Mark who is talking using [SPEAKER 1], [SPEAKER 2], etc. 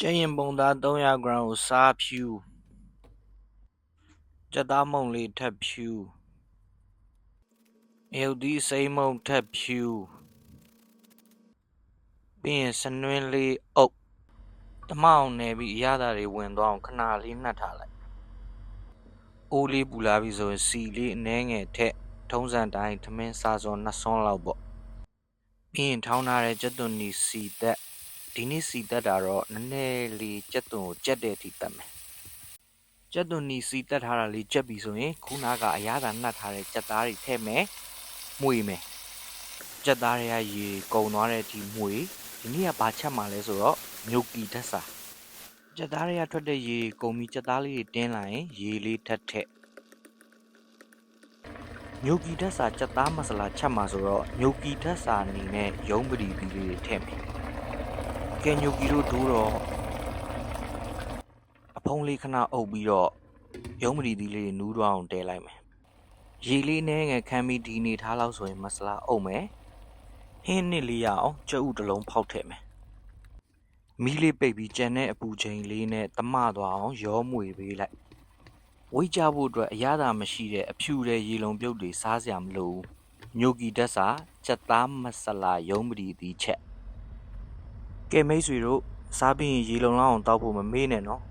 [SPEAKER 1] ကျက်ရင်ပုံသား300 gram ကိုစားဖြူကြက်သားမုံလေးထပ်ဖြူရုပ်သီးစိမ်းမုံထပ်ဖြူပြီးရင်စနွင်းလေးအုပ်တမအောင်နယ်ပြီးအရသာတွေဝင်သွားအောင်ခဏလေးနှက်ထားလိုက်အိုးလေးပူလာပြီဆိုရင်စီလေးအနှဲငယ်ထက်ထုံးစံတိုင်းထမင်းစားစွန်2စွန်းလောက်ပေါ့ပြီးရင်ထောင်းထားတဲ့ကြက်သွန်နီစီတက်ဒီနေ့စီတက်တာတော့နည်းနည်းလေးကြက်သွန်ကိုကြက်တဲ့အထိတက်မယ်ကြက်သွန်နီစီတက်ထားတာလေးကြက်ပြီဆိုရင်ခုနကအရသာနှက်ထားတဲ့ကြက်သားတွေထည့်မယ်မှုေမယ်ကြက်သားတွေကရေကုန်သွားတဲ့အထိမှုေဒီနေ့ကဘာချက်မှလဲဆိုတော့မြုပ်ကီဓာတ်စာကြက်သားတွေကထွက်တဲ့ရေကုန်ပြီးကြက်သားလေးတွေတင်းလာရင်ရေလေးထပ်ထည့်မြုပ်ကီဓာတ်စာကြက်သားမဆလာချက်မှာဆိုတော့မြုပ်ကီဓာတ်စာအနေနဲ့ရုံးပတိသီးလေးတွေထည့်မယ်ကဲမြုပ်ကီတို့ဒိုးတော့အဖုံးလေးခဏအုပ်ပြီးတော့ရုံးပတိသီးလေးတွေနူးတော့အောင်တဲလိုက်မယ်ရေလေးနဲ့ငယ်ခမ်းပြီးဒီနေထားလောက်ဆိုရင်မဆလာအုပ်မယ်ဟင်းနစ်လေးရအောင်ကြက်ဥတစ်လုံးဖောက်ထည့်မယ်မီးလေးပိတ်ပြီးကြံတဲ့အပူချိန်လေးနဲ့တမသွားအောင်ရောမွေပေးလိုက်ဝိတ်ကြဖို့အတွက်အရသာမရှိတဲ့အဖြူတဲ့ရေလုံးပြုတ်တွေစားစရာမလိုဘူးမြုပ်ကီဓာတ်စာကြက်သားမဆလာရုံးပတိသီးချက်ကဲမိတ်ဆွေတို့စားပြီးရင်ရေလုံးလောက်အောင်တောက်ဖို့မမေ့နဲ့နော်